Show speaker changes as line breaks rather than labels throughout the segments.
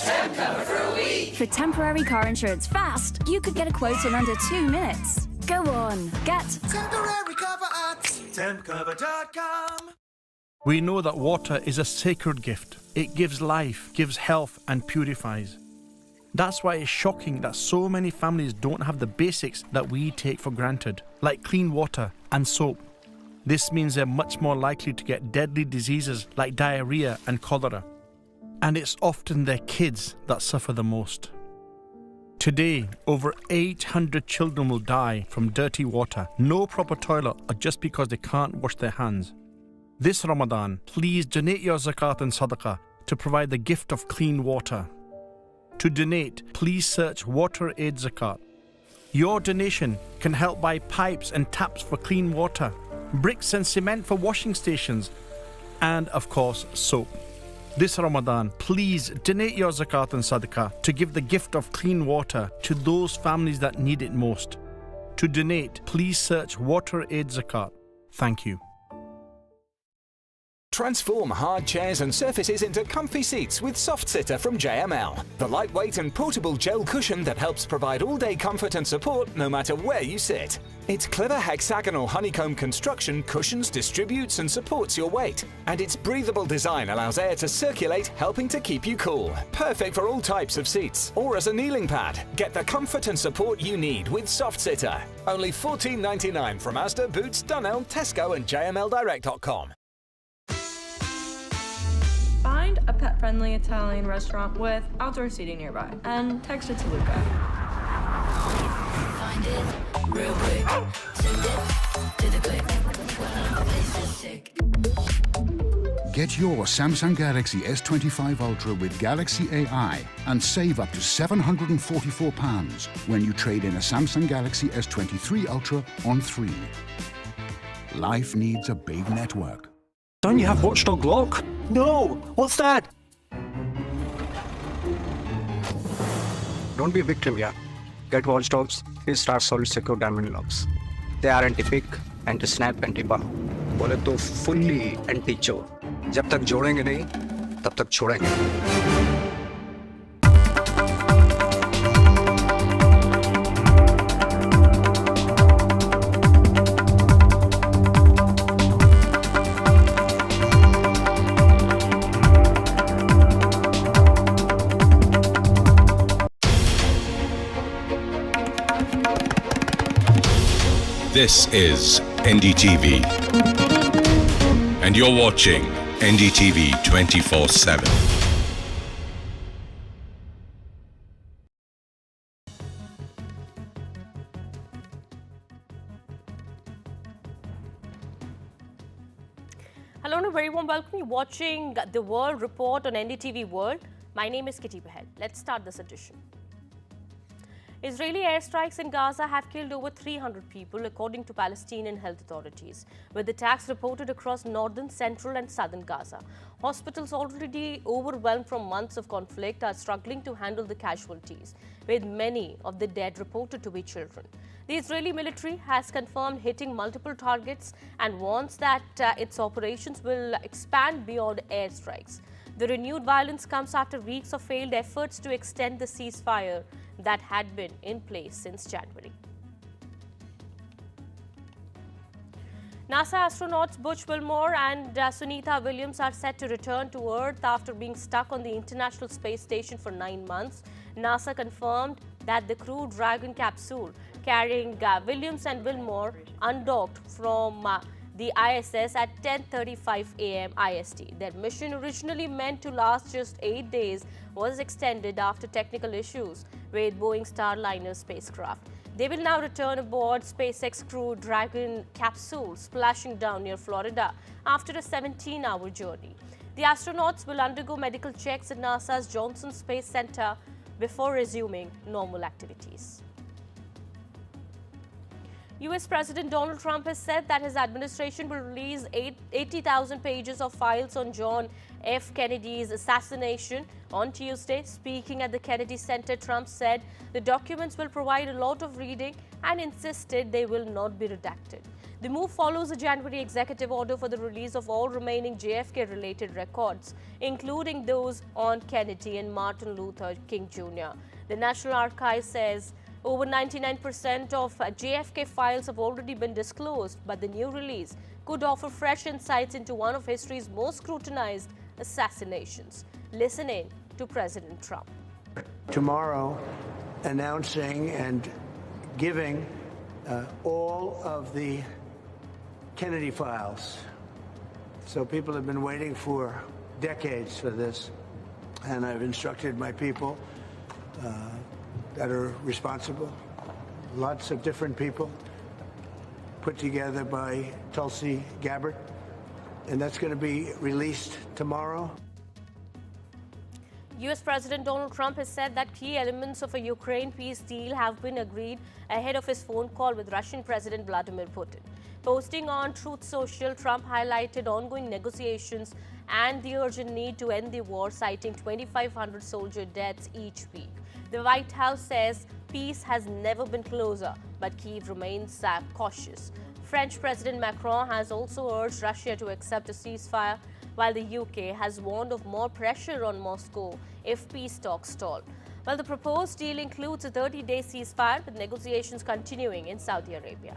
Temp cover for a week.
For temporary car insurance fast, you could get a quote in under 2 minutes. Go on, get
Temporary cover at tempcover.com.
We know that water is a sacred gift. It gives life, gives health, and purifies. That's why it's shocking that so many families don't have the basics that we take for granted, like clean water and soap. This means they're much more likely to get deadly diseases like diarrhea and cholera. And it's often their kids that suffer the most. Today, over 800 children will die from dirty water, no proper toilet, or just because they can't wash their hands. This Ramadan, please donate your zakat and sadaqah to provide the gift of clean water. To donate, please search Water Aid Zakat. Your donation can help buy pipes and taps for clean water, bricks and cement for washing stations, and of course, soap. This Ramadan, please donate your zakat and sadaqah to give the gift of clean water to those families that need it most. To donate, please search Water Aid Zakat. Thank you.
Transform hard chairs and surfaces into comfy seats with Soft Sitter from JML. The lightweight and portable gel cushion that helps provide all-day comfort and support no matter where you sit. Its clever hexagonal honeycomb construction cushions, distributes and supports your weight. And its breathable design allows air to circulate, helping to keep you cool. Perfect for all types of seats or as a kneeling pad. Get the comfort and support you need with Soft Sitter. Only $14.99 from Asda, Boots, Dunelm, Tesco and jmldirect.com.
Find a pet-friendly Italian restaurant with outdoor seating nearby and text it to Luca.
Find it real quick. Send it to the click. Well, this is sick.
Get your Samsung Galaxy S25 Ultra with Galaxy AI and save up to £744 when you trade in a Samsung Galaxy S23 Ultra on 3. Life needs a big network.
Don't you have Watchdog Lock? No! What's that? Don't be a victim, yeah. Get Watchdogs 3-star solid secure diamond locks. They are anti-pick, anti-snap, anti-bump. बोले तो fully anti-chore. जब तक जोड़ेंगे नहीं, तब तक छोड़ेंगे.
This is NDTV, and you're watching NDTV 24/7.
Hello and a very warm welcome. You're watching the World Report on NDTV World. My name is Bahal. Let's start this edition. Israeli airstrikes in Gaza have killed over 300 people, according to Palestinian health authorities, with attacks reported across northern, central and southern Gaza. Hospitals already overwhelmed from months of conflict are struggling to handle the casualties, with many of the dead reported to be children. The Israeli military has confirmed hitting multiple targets and warns that its operations will expand beyond airstrikes. The renewed violence comes after weeks of failed efforts to extend the ceasefire that had been in place since January. NASA astronauts Butch Wilmore and Sunita Williams are set to return to Earth after being stuck on the International Space Station for 9 months. NASA confirmed that the Crew Dragon capsule carrying Williams and Wilmore undocked from the ISS at 10:35 a.m. IST. Their mission, originally meant to last just 8 days, was extended after technical issues with Boeing Starliner spacecraft. They will now return aboard SpaceX Crew Dragon capsule, splashing down near Florida after a 17-hour journey. The astronauts will undergo medical checks at NASA's Johnson Space Center before resuming normal activities. US President Donald Trump has said that his administration will release 80,000 pages of files on John F. Kennedy's assassination on Tuesday. Speaking at the Kennedy Center, Trump said the documents will provide a lot of reading and insisted they will not be redacted. The move follows a January executive order for the release of all remaining JFK-related records, including those on Kennedy and Martin Luther King Jr. The National Archives says over 99% of JFK files have already been disclosed, but the new release could offer fresh insights into one of history's most scrutinized assassinations. Listen in to President Trump.
Tomorrow, announcing and giving all of the Kennedy files. So people have been waiting for decades for this, and I've instructed my people that are responsible, lots of different people, put together by Tulsi Gabbard, and that's going to be released tomorrow.
U.S. President Donald Trump has said that key elements of a Ukraine peace deal have been agreed ahead of his phone call with Russian President Vladimir Putin. Posting on Truth Social, Trump highlighted ongoing negotiations and the urgent need to end the war, citing 2,500 soldier deaths each week. The White House says peace has never been closer, but Kyiv remains cautious. French President Macron has also urged Russia to accept a ceasefire, while the UK has warned of more pressure on Moscow if peace talks stall. Well, the proposed deal includes a 30-day ceasefire, with negotiations continuing in Saudi Arabia.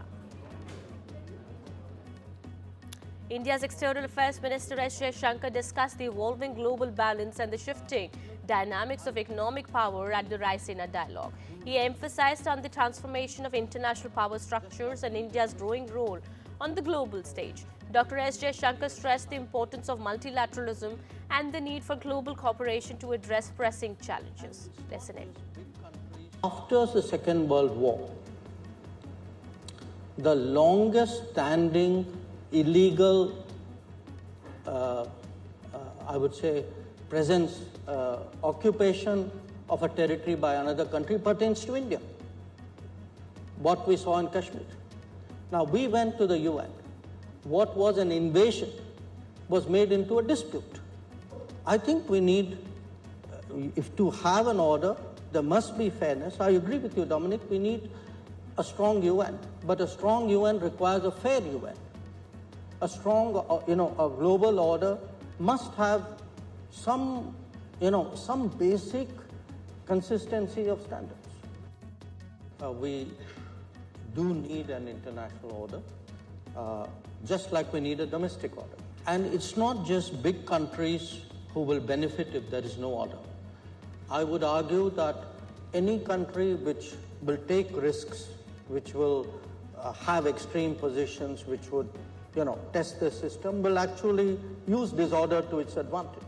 India's External Affairs Minister S. Jaishankar discussed the evolving global balance and the shifting dynamics of economic power at the Raisina dialogue. He emphasized on the transformation of international power structures and India's growing role on the global stage. Dr. S. Jaishankar stressed the importance of multilateralism and the need for global cooperation to address pressing challenges. Listen in.
After the Second World War, the longest standing illegal, I would say, presence, occupation of a territory by another country pertains to India. What we saw in Kashmir. Now, we went to the UN. What was an invasion was made into a dispute. I think we need, if to have an order, there must be fairness. I agree with you, Dominic. We need a strong UN, but a strong UN requires a fair UN. A strong, a global order must have some, some basic consistency of standards. We do need an international order, just like we need a domestic order. And it's not just big countries who will benefit if there is no order. I would argue that any country which will take risks, which will have extreme positions, which would test the system, will actually use disorder to its advantage.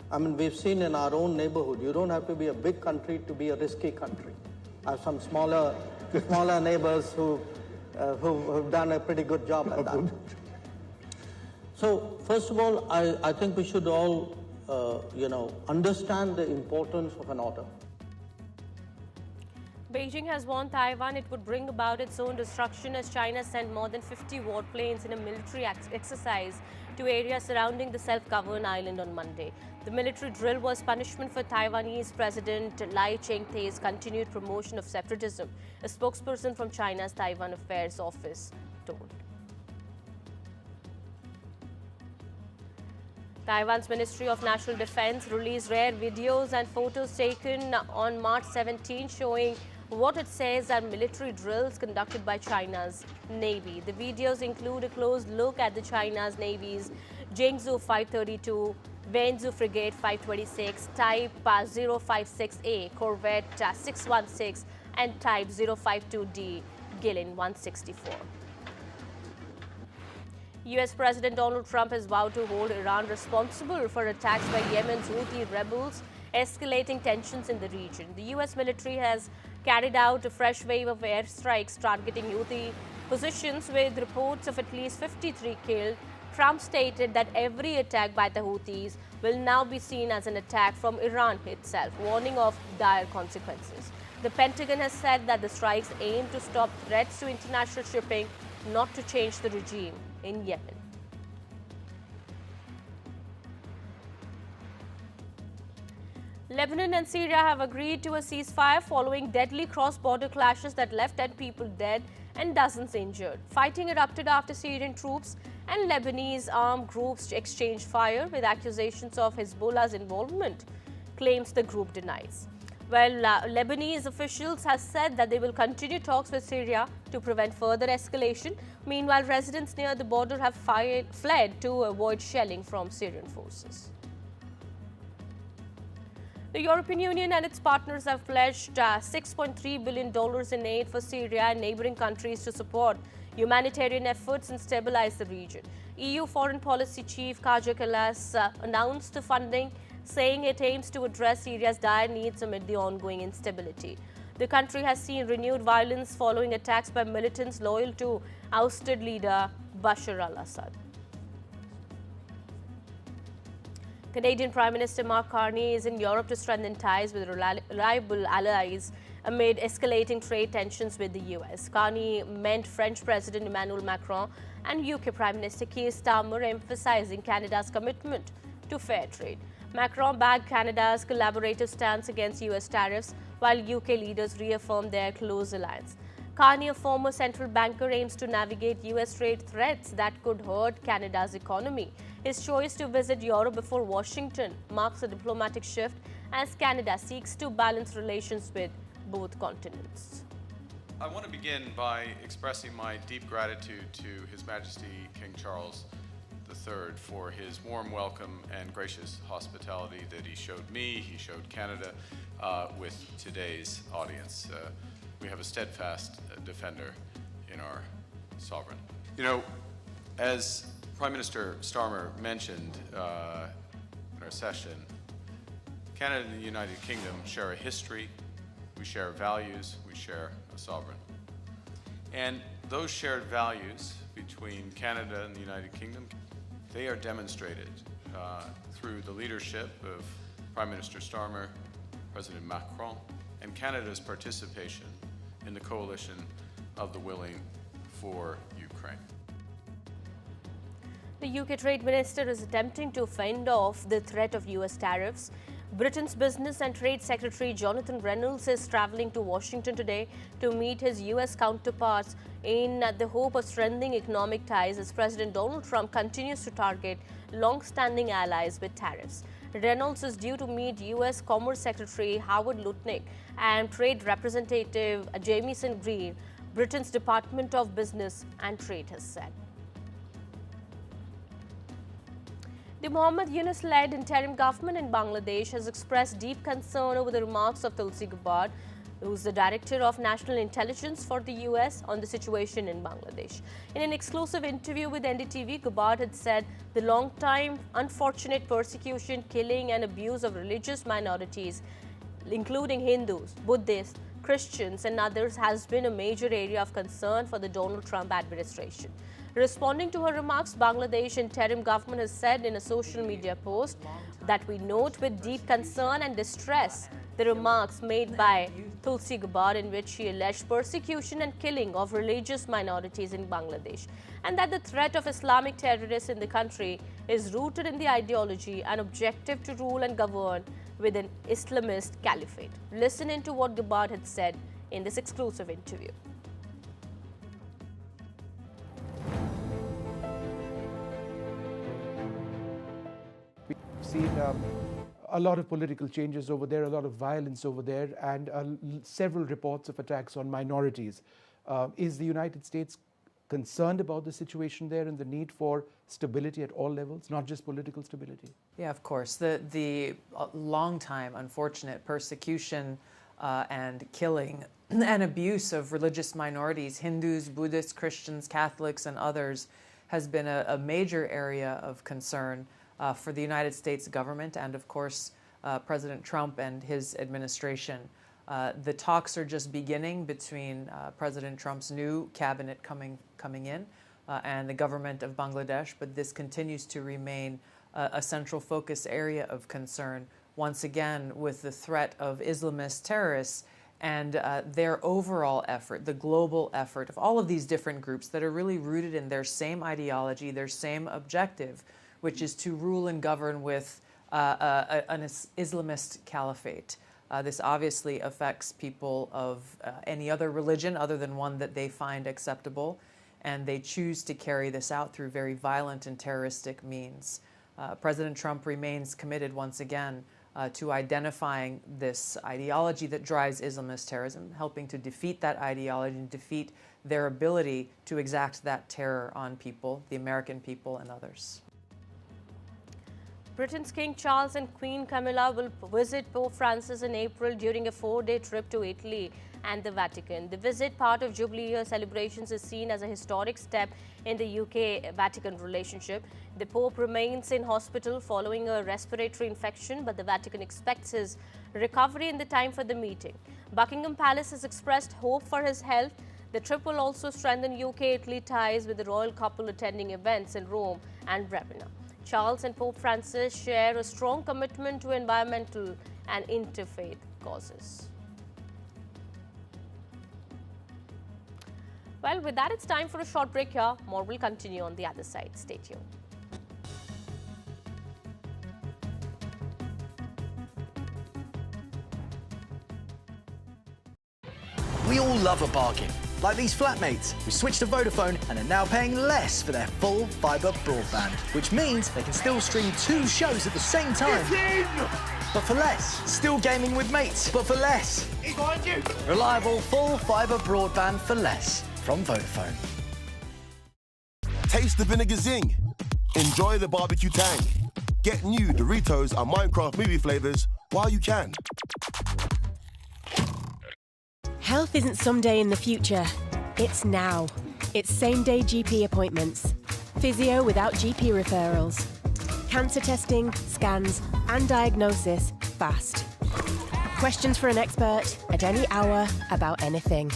I mean, we've seen in our own neighborhood, you don't have to be a big country to be a risky country. I have some smaller neighbors who've done a pretty good job at that. So, first of all, I think we should all, understand the importance of an order.
Beijing has warned Taiwan it would bring about its own destruction as China sent more than 50 warplanes in a military exercise to areas surrounding the self-governed island on Monday. The military drill was punishment for Taiwanese President Lai Ching-te's continued promotion of separatism, a spokesperson from China's Taiwan Affairs Office told. Taiwan's Ministry of National Defense released rare videos and photos taken on March 17 showing what it says are military drills conducted by China's Navy. The videos include a close look at the China's Navy's Jiangsu 532, Wenzhou Frigate 526, Type 056A, Corvette 616, and Type 052D, Gillen 164. U.S. President Donald Trump has vowed to hold Iran responsible for attacks by Yemen's Houthi rebels, escalating tensions in the region. The U.S. military has carried out a fresh wave of airstrikes targeting Houthi positions with reports of at least 53 killed. Trump stated that every attack by the Houthis will now be seen as an attack from Iran itself, warning of dire consequences. The Pentagon has said that the strikes aim to stop threats to international shipping, not to change the regime in Yemen. Lebanon and Syria have agreed to a ceasefire following deadly cross-border clashes that left 10 people dead and dozens injured. Fighting erupted after Syrian troops and Lebanese armed groups exchanged fire with accusations of Hezbollah's involvement, claims the group denies. Well, Lebanese officials have said that they will continue talks with Syria to prevent further escalation. Meanwhile, residents near the border have fled to avoid shelling from Syrian forces. The European Union and its partners have pledged $6.3 billion in aid for Syria and neighboring countries to support humanitarian efforts and stabilize the region. EU Foreign Policy Chief Kaja Kallas announced the funding, saying it aims to address Syria's dire needs amid the ongoing instability. The country has seen renewed violence following attacks by militants loyal to ousted leader Bashar al-Assad. Canadian Prime Minister Mark Carney is in Europe to strengthen ties with reliable allies amid escalating trade tensions with the US. Carney met French President Emmanuel Macron and UK Prime Minister Keir Starmer, emphasizing Canada's commitment to fair trade. Macron backed Canada's collaborative stance against US tariffs, while UK leaders reaffirmed their close alliance. Carney, a former central banker, aims to navigate US trade threats that could hurt Canada's economy. His choice to visit Europe before Washington marks a diplomatic shift as Canada seeks to balance relations with both continents.
I want to begin by expressing my deep gratitude to His Majesty King Charles III for his warm welcome and gracious hospitality that he showed me, he showed Canada with today's audience. We have a steadfast defender in our sovereign. You know, as Prime Minister Starmer mentioned in our session, Canada and the United Kingdom share a history, we share values, we share a sovereign. And those shared values between Canada and the United Kingdom, they are demonstrated through the leadership of Prime Minister Starmer, President Macron, and Canada's participation in the coalition of the willing for Ukraine.
The UK Trade Minister is attempting to fend off the threat of US tariffs. Britain's Business and Trade Secretary Jonathan Reynolds is travelling to Washington today to meet his US counterparts in the hope of strengthening economic ties as President Donald Trump continues to target long-standing allies with tariffs. Reynolds is due to meet US Commerce Secretary Howard Lutnick and Trade Representative Jamieson Greer, Britain's Department of Business and Trade has said. The Mohammad Yunus-led interim government in Bangladesh has expressed deep concern over the remarks of Tulsi Gabbard, who is the Director of National Intelligence for the US, on the situation in Bangladesh. In an exclusive interview with NDTV, Gabbard had said the long-time unfortunate persecution, killing and abuse of religious minorities, including Hindus, Buddhists, Christians and others, has been a major area of concern for the Donald Trump administration. Responding to her remarks, Bangladesh interim government has said in a social media post that we note with deep concern and distress the remarks made by Tulsi Gabbard, in which she alleged persecution and killing of religious minorities in Bangladesh, and that the threat of Islamic terrorists in the country is rooted in the ideology and objective to rule and govern with an Islamist caliphate. Listen into what Gabbard had said in this exclusive interview.
We've seen a lot of political changes over there, a lot of violence over there, and several reports of attacks on minorities. Is the United States concerned about the situation there and the need for stability at all levels, not just political stability?
Yeah, of course. The long time unfortunate persecution and killing and abuse of religious minorities, Hindus, Buddhists, Christians, Catholics, and others, has been a major area of concern for the United States government and, of course, President Trump and his administration. The talks are just beginning between President Trump's new cabinet coming in and the government of Bangladesh, but this continues to remain a central focus area of concern, once again, with the threat of Islamist terrorists and their overall effort, the global effort of all of these different groups that are really rooted in their same ideology, their same objective, which is to rule and govern with an Islamist caliphate. This obviously affects people of any other religion other than one that they find acceptable, and they choose to carry this out through very violent and terroristic means. President Trump remains committed once again to identifying this ideology that drives Islamist terrorism, helping to defeat that ideology and defeat their ability to exact that terror on people, the American people and others.
Britain's King Charles and Queen Camilla will visit Pope Francis in April during a 4-day trip to Italy and the Vatican. The visit, part of Jubilee Year celebrations, is seen as a historic step in the UK-Vatican relationship. The Pope remains in hospital following a respiratory infection, but the Vatican expects his recovery in the time for the meeting. Buckingham Palace has expressed hope for his health. The trip will also strengthen UK-Italy ties, with the royal couple attending events in Rome and Ravenna. Charles and Pope Francis share a strong commitment to environmental and interfaith causes. Well, with that, it's time for a short break here. More will continue on the other side. Stay tuned.
We all love a bargain, like these flatmates who switched to Vodafone and are now paying less for their full fibre broadband, which means they can still stream 2 shows at the same time. But for less. Still gaming with mates, but for less. He's behind you. Reliable full fibre broadband for less from Vodafone.
Taste the vinegar zing. Enjoy the barbecue tang. Get new Doritos and Minecraft movie flavours while you can.
Health isn't someday in the future, it's now. It's same-day GP appointments, physio without GP referrals, cancer testing, scans and diagnosis fast. Questions for an expert at any hour about anything.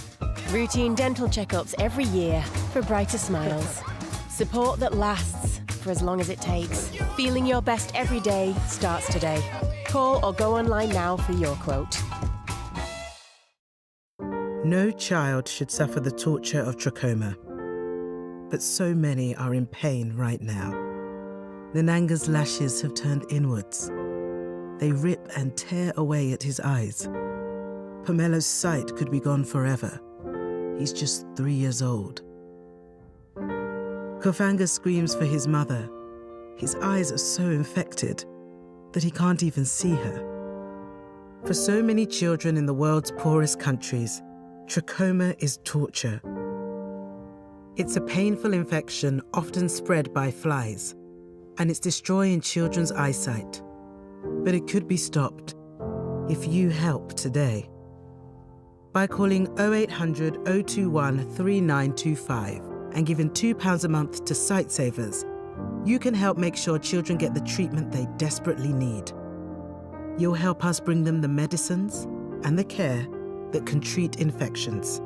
Routine dental checkups every year for brighter smiles. Support that lasts for as long as it takes. Feeling your best every day starts today. Call or go online now for your quote.
No child should suffer the torture of trachoma, but so many are in pain right now. Nananga's lashes have turned inwards. They rip and tear away at his eyes. Pomelo's sight could be gone forever. He's just 3 years old. Kofanga screams for his mother. His eyes are so infected that he can't even see her. For so many children in the world's poorest countries, trachoma is torture. It's a painful infection often spread by flies, and it's destroying children's eyesight. But it could be stopped if you help today. By calling 0800 021 3925 and giving £2 a month to Sightsavers, you can help make sure children get the treatment they desperately need. You'll help us bring them the medicines and the care that can treat infections.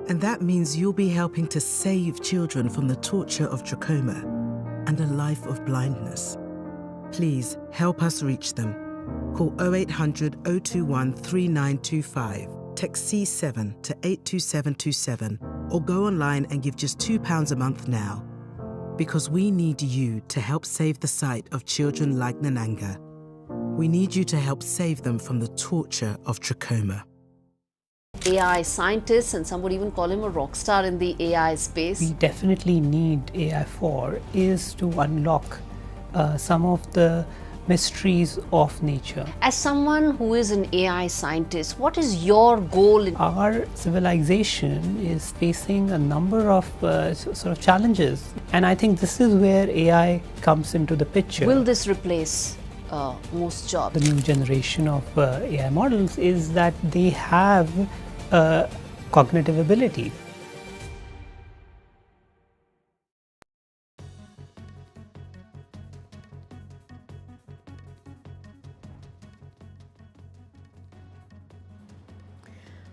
And that means you'll be helping to save children from the torture of trachoma and a life of blindness. Please help us reach them. Call 0800 021 3925, text C7 to 82727, or go online and give just £2 a month now. Because we need you to help save the sight of children like Nananga. We need you to help save them from the torture of trachoma.
AI scientist, and some would even call him a rock star in the AI space.
We definitely need AI for is to unlock some of the mysteries of nature.
As someone who is an AI scientist, what is your goal?
Our civilization is facing a number of sort of challenges, and I think this is where AI comes into the picture.
Will this replace most jobs?
The new generation of AI models is that they have cognitive ability.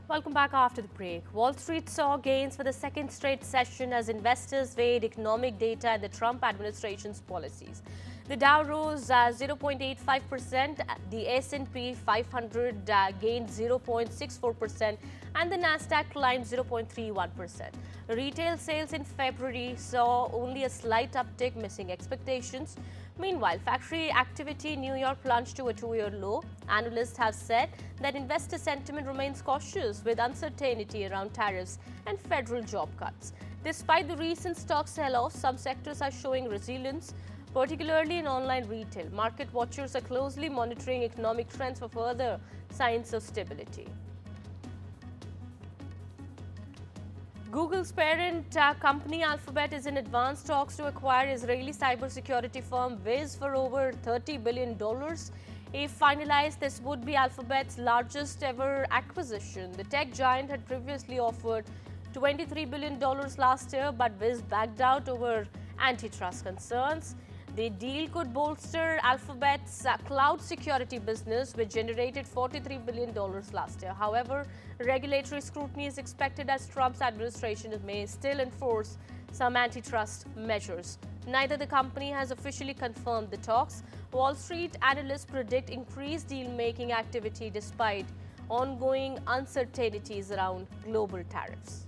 Welcome back after the break. Wall Street saw gains for the second straight session as investors weighed economic data and the Trump administration's policies. The Dow rose 0.85%, the S&P 500 gained 0.64%, and the Nasdaq climbed 0.31%. Retail sales in February saw only a slight uptick, missing expectations. Meanwhile, factory activity in New York plunged to a 2-year low. Analysts have said that investor sentiment remains cautious with uncertainty around tariffs and federal job cuts. Despite the recent stock sell-off, some sectors are showing resilience, particularly in online retail. Market watchers are closely monitoring economic trends for further signs of stability. Google's parent company Alphabet is in advanced talks to acquire Israeli cybersecurity firm Wiz for over $30 billion. If finalized, this would be Alphabet's largest ever acquisition. The tech giant had previously offered $23 billion last year, but Wiz backed out over antitrust concerns. The deal could bolster Alphabet's cloud security business, which generated $43 billion last year. However, regulatory scrutiny is expected as Trump's administration may still enforce some antitrust measures. Neither the company has officially confirmed the talks. Wall Street analysts predict increased deal-making activity despite ongoing uncertainties around global tariffs.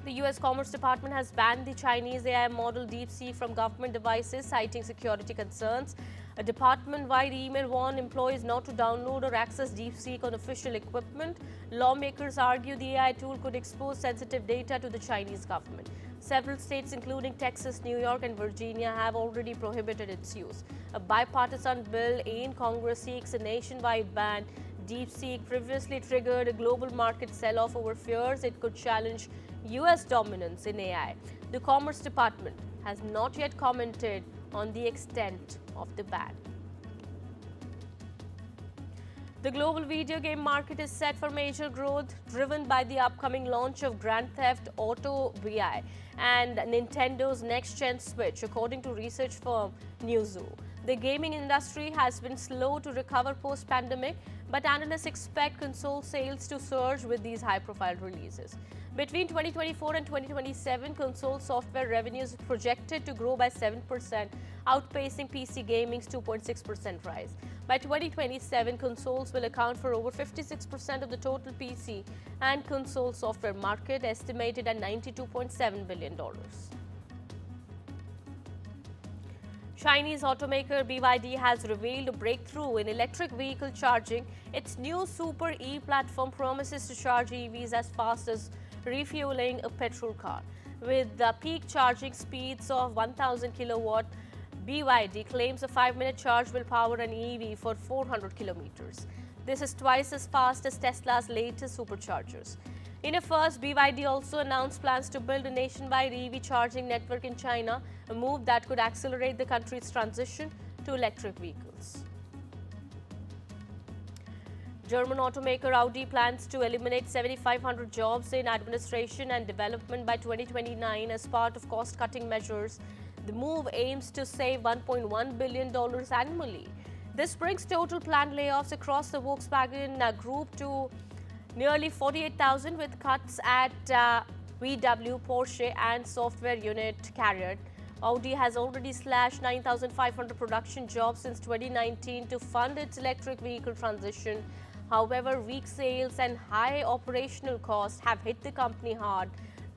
The U.S. Commerce Department has banned the Chinese AI model DeepSeek from government devices, citing security concerns. A department-wide email warned employees not to download or access DeepSeek on official equipment. Lawmakers argue the AI tool could expose sensitive data to the Chinese government. Several states, including Texas, New York, and Virginia, have already prohibited its use. A bipartisan bill in Congress seeks a nationwide ban. DeepSeek previously triggered a global market sell-off over fears it could challenge U.S. dominance in AI. The Commerce Department has not yet commented on the extent of the ban. The global video game market is set for major growth, driven by the upcoming launch of Grand Theft Auto VI and Nintendo's next-gen Switch, according to research firm Newzoo. The gaming industry has been slow to recover post-pandemic, but analysts expect console sales to surge with these high-profile releases. Between 2024 and 2027, console software revenues are projected to grow by 7%, outpacing PC gaming's 2.6% rise. By 2027, consoles will account for over 56% of the total PC and console software market, estimated at $92.7 billion. Chinese automaker BYD has revealed a breakthrough in electric vehicle charging. Its new Super E platform promises to charge EVs as fast as refueling a petrol car. With peak charging speeds of 1000 kilowatt, BYD claims a 5-minute charge will power an EV for 400 kilometers. This is twice as fast as Tesla's latest superchargers. In a first, BYD also announced plans to build a nationwide EV charging network in China, a move that could accelerate the country's transition to electric vehicles. German automaker Audi plans to eliminate 7,500 jobs in administration and development by 2029 as part of cost-cutting measures. The move aims to save $1.1 billion annually. This brings total planned layoffs across the Volkswagen Group to nearly 48,000, with cuts at VW, Porsche, and software unit CARIAD. Audi has already slashed 9,500 production jobs since 2019 to fund its electric vehicle transition. However, weak sales and high operational costs have hit the company hard,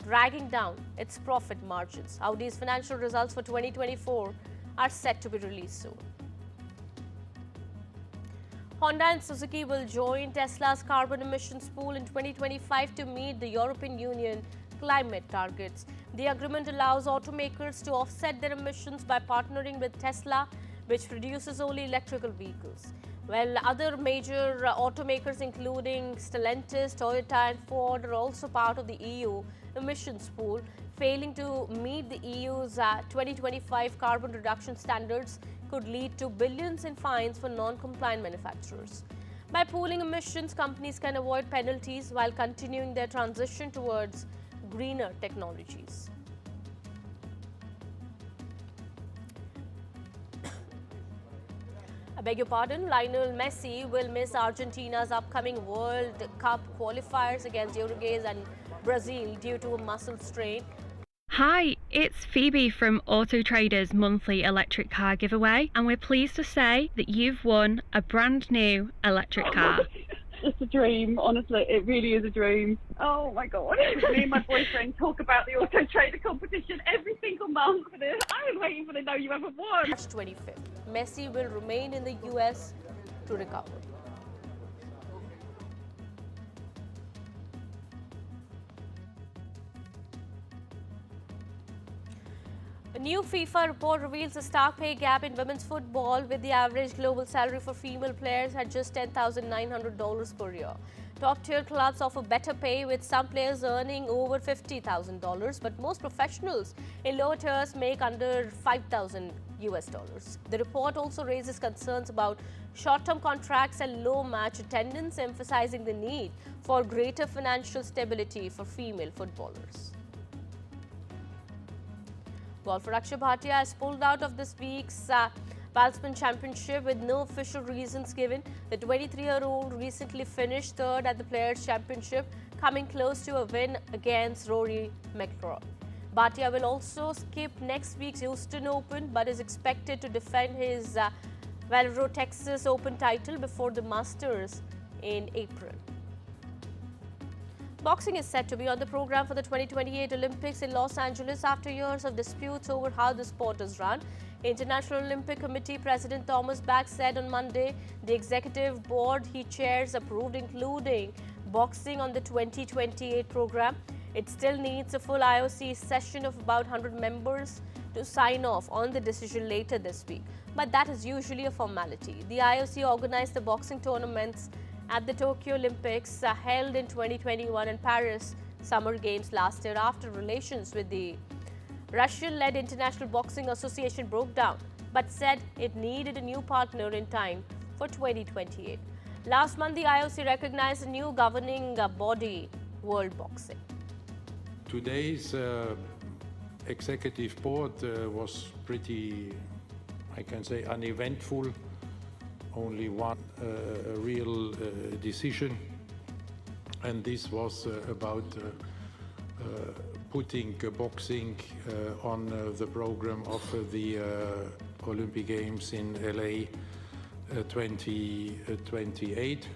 dragging down its profit margins. Audi's financial results for 2024 are set to be released soon. Honda and Suzuki will join Tesla's carbon emissions pool in 2025 to meet the European Union climate targets. The agreement allows automakers to offset their emissions by partnering with Tesla, which produces only electrical vehicles. While other major automakers, including Stellantis, Toyota, and Ford, are also part of the EU emissions pool. Failing to meet the EU's 2025 carbon reduction standards could lead to billions in fines for non-compliant manufacturers. By pooling emissions, companies can avoid penalties while continuing their transition towards greener technologies. I beg your pardon, Lionel Messi will miss Argentina's upcoming World Cup qualifiers against Uruguay and Brazil due to a muscle strain.
Hi, it's Phoebe from Auto Trader's monthly electric car giveaway, and we're pleased to say that you've won a brand new electric car.
just a dream, honestly. It really is a dream. Oh my God. Me and my boyfriend talk about the Auto Trader competition every single month. I was waiting for the know you ever won.
March 25th, Messi will remain in the US to recover. A new FIFA report reveals a stark pay gap in women's football, with the average global salary for female players at just $10,900 per year. Top-tier clubs offer better pay, with some players earning over $50,000, but most professionals in lower tiers make under $5,000 US. The report also raises concerns about short-term contracts and low match attendance, emphasizing the need for greater financial stability for female footballers. Golfer Akshay Bhatia has pulled out of this week's Valspin Championship with no official reasons given. The 23-year-old recently finished third at the Players' Championship, coming close to a win against Rory McIlroy. Bhatia will also skip next week's Houston Open, but is expected to defend his Valero Texas Open title before the Masters in April. Boxing is set to be on the program for the 2028 Olympics in Los Angeles after years of disputes over how the sport is run. International Olympic Committee President Thomas Bach said on Monday the executive board he chairs approved including boxing on the 2028 program. It still needs a full IOC session of about 100 members to sign off on the decision later this week, but that is usually a formality. The IOC organized the boxing tournaments at the Tokyo Olympics held in 2021 and Paris Summer Games last year after relations with the Russian-led International Boxing Association broke down, but said it needed a new partner in time for 2028. Last month, the IOC recognized a new governing body, World Boxing.
Today's executive board was pretty, I can say, uneventful. Only one real decision, and this was about putting boxing on the program of the Olympic Games in LA 2028.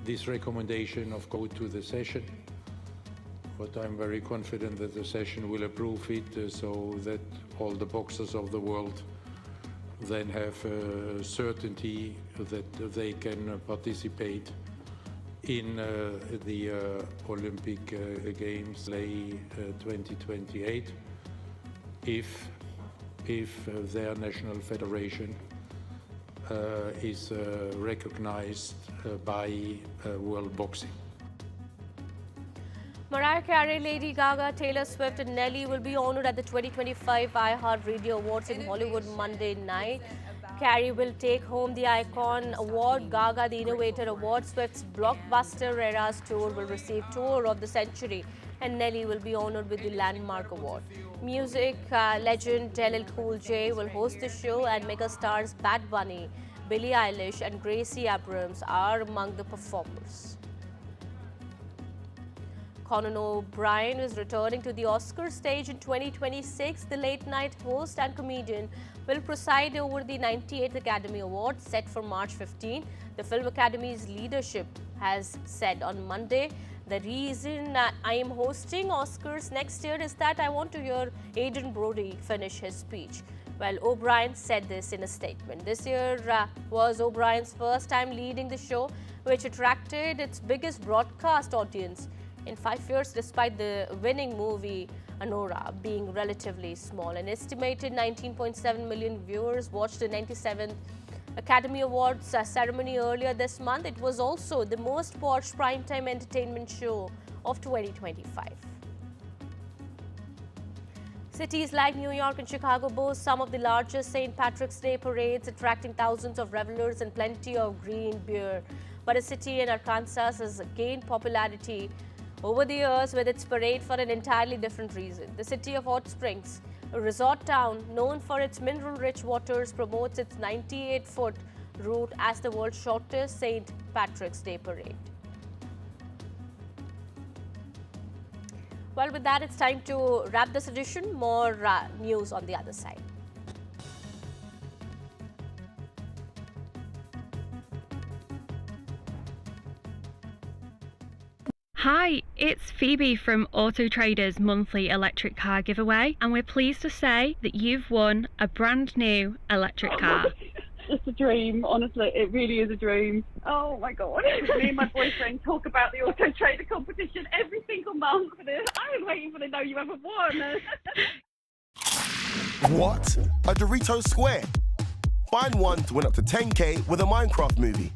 This recommendation of go to the session, but I'm very confident that the session will approve it so that all the boxers of the world then have certainty that they can participate in the Olympic Games LA 2028 if their national federation is recognized by World Boxing.
Mariah Carey, Lady Gaga, Taylor Swift and Nelly will be honored at the 2025 iHeartRadio Awards in Hollywood Monday night. Carey will take home the Icon Award, Gaga the Innovator Award, Swift's Blockbuster Eras Tour will receive Tour of the Century, and Nelly will be honored with the Landmark Award. Music legend LL Cool J will host the show, and megastars Bad Bunny, Billie Eilish and Gracie Abrams are among the performers. Conan O'Brien is returning to the Oscar stage in 2026. The late-night host and comedian will preside over the 98th Academy Awards set for March 15. The Film Academy's leadership has said on Monday, the reason I am hosting Oscars next year is that I want to hear Adrian Brody finish his speech. Well, O'Brien said this in a statement. This year was O'Brien's first time leading the show, which attracted its biggest broadcast audience in 5 years, despite the winning movie Anora being relatively small. An estimated 19.7 million viewers watched the 97th Academy Awards ceremony earlier this month. It was also the most watched primetime entertainment show of 2025. Cities like New York and Chicago boast some of the largest St. Patrick's Day parades, attracting thousands of revelers and plenty of green beer. But a city in Arkansas has gained popularity over the years with its parade for an entirely different reason. The city of Hot Springs, a resort town known for its mineral-rich waters, promotes its 98-foot route as the world's shortest St. Patrick's Day parade. Well, with that, it's time to wrap this edition. More news on the other side.
Hi, it's Phoebe from Auto Trader's monthly electric car giveaway, and we're pleased to say that you've won a brand new electric car.
It's a dream, honestly. It really is a dream. Oh my God. Me and my boyfriend talk about the Auto Trader competition every single month. I was waiting for the know you ever won.
What? A Dorito Square? Find one to win up to 10K with a Minecraft movie.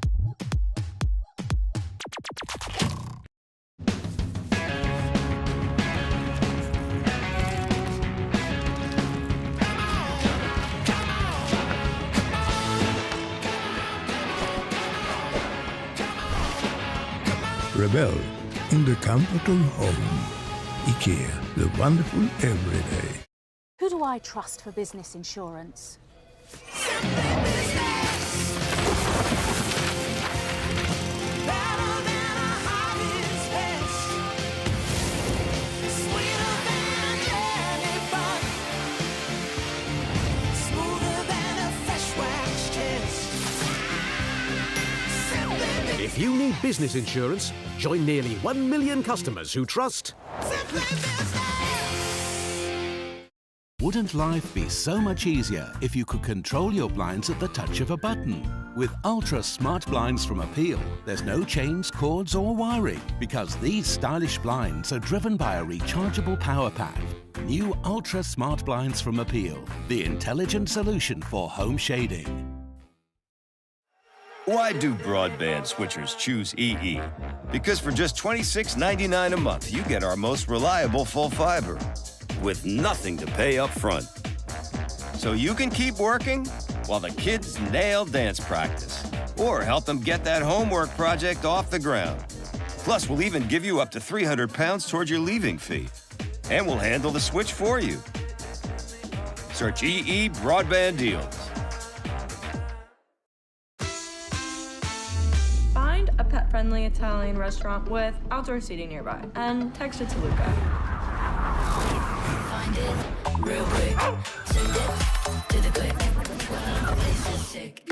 Rebel in the comfortable home. IKEA, the wonderful everyday.
Who do I trust for business insurance?
If you need business insurance, join nearly 1 million customers who trust...
Wouldn't life be so much easier if you could control your blinds at the touch of a button? With Ultra Smart Blinds from Appeal, there's no chains, cords or wiring, because these stylish blinds are driven by a rechargeable power pack. New Ultra Smart Blinds from Appeal, the intelligent solution for home shading.
Why do broadband switchers choose EE? Because for just $26.99 a month, you get our most reliable full fiber with nothing to pay up front. So you can keep working while the kids nail dance practice or help them get that homework project off the ground. Plus, we'll even give you up to £300 towards your leaving fee. And we'll handle the switch for you. Search EE Broadband Deals.
Find a pet-friendly Italian restaurant with outdoor seating nearby and text it to Luca.
Find it real quick. Send it to the quick. Well, this is sick.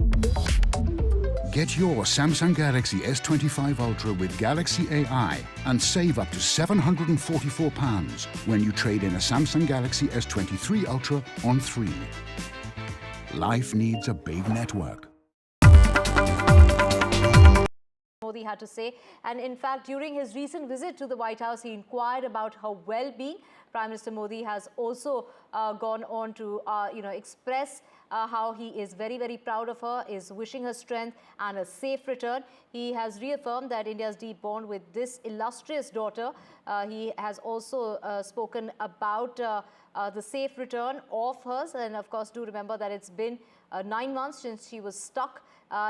Get your Samsung Galaxy S25 Ultra with Galaxy AI and save up to £744 when you trade in a Samsung Galaxy S23 Ultra on 3. Life needs a big network.
Modi had to say, and in fact during his recent visit to the White House he inquired about her well-being. Prime Minister Modi has also gone on to express how he is very, very proud of her, is wishing her strength and a safe return. He has reaffirmed that India's deep bond with this illustrious daughter. He has also spoken about the safe return of hers, and of course do remember that it's been 9 months since she was stuck.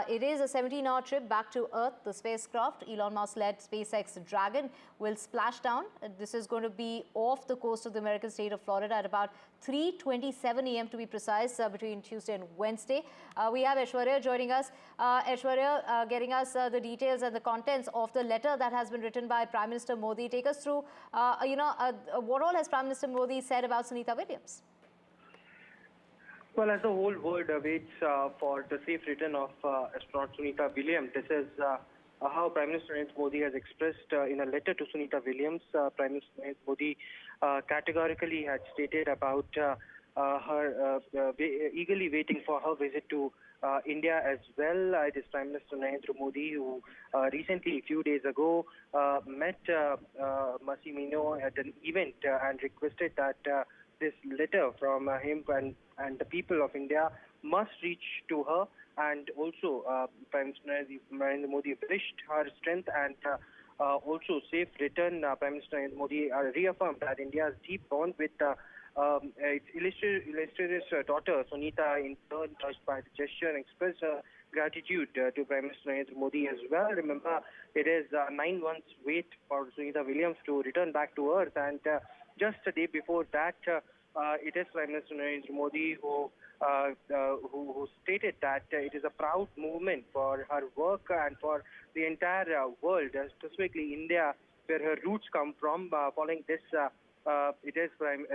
It is a 17-hour trip back to Earth. The spacecraft, Elon Musk-led SpaceX Dragon, will splash down. This is going to be off the coast of the American state of Florida at about 3:27 a.m. to be precise, between Tuesday and Wednesday. We have Aishwarya joining us. Aishwarya getting us the details and the contents of the letter that has been written by Prime Minister Modi. Take us through, what all has Prime Minister Modi said about Sunita Williams?
Well, as the whole world awaits for the safe return of astronaut Sunita Williams, this is how Prime Minister Narendra Modi has expressed in a letter to Sunita Williams. Prime Minister Narendra Modi categorically had stated about her eagerly waiting for her visit to India as well. It is Prime Minister Narendra Modi who recently, a few days ago, met Massimino at an event and requested that this letter from him and the people of India must reach to her, and also Prime Minister Narendra Modi wished her strength and also safe return. Prime Minister Narendra Modi reaffirmed that India's deep bond with its illustrious daughter Sunita, in turn touched by the gesture, and expressed gratitude to Prime Minister Narendra Modi as well. Remember, it is 9 months wait for Sunita Williams to return back to Earth, and just a day before that, it is Prime Minister Narendra Modi who stated that it is a proud movement for her work and for the entire world, specifically India, where her roots come from. Following this, it is Prime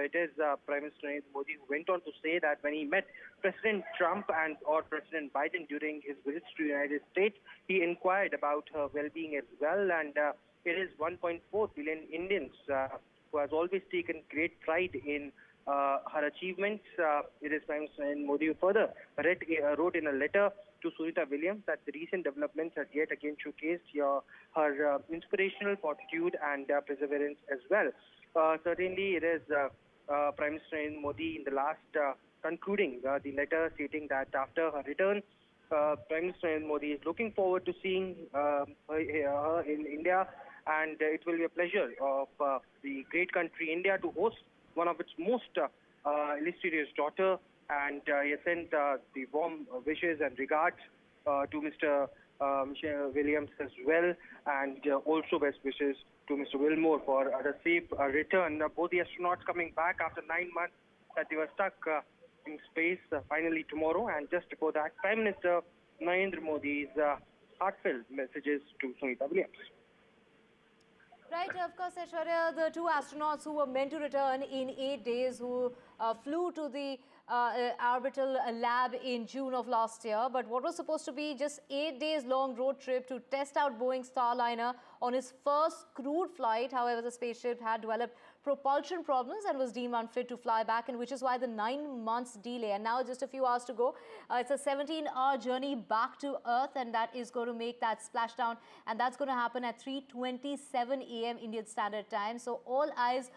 Minister Narendra Modi who went on to say that when he met President Trump or President Biden during his visits to the United States, he inquired about her well-being as well, and it is 1.4 billion Indians who has always taken great pride in her achievements. It is Prime Minister Narendra Modi who further wrote in a letter to Sunita Williams that the recent developments had yet again showcased her inspirational fortitude and perseverance as well. Certainly, it is Prime Minister Narendra Modi in the last concluding the letter stating that after her return, Prime Minister Narendra Modi is looking forward to seeing her in India, and it will be a pleasure of the great country India to host one of its most illustrious daughter, and he has sent the warm wishes and regards to Mr. Williams as well, and also best wishes to Mr. Wilmore for a safe return. Both the astronauts coming back after 9 months that they were stuck in space, finally tomorrow, and just before that, Prime Minister Narendra Modi's heartfelt messages to Sunita Williams.
Right, of course, Aishwarya, the two astronauts who were meant to return in 8 days, who flew to the orbital lab in June of last year, but what was supposed to be just 8 days long road trip to test out Boeing's Starliner on his first crewed flight. However, the spaceship had developed propulsion problems and was deemed unfit to fly back, and which is why the 9 months delay. And now just a few hours to go. It's a 17-hour journey back to Earth, and that is going to make that splashdown, and that's going to happen at 3:27 a.m. Indian Standard Time. So all eyes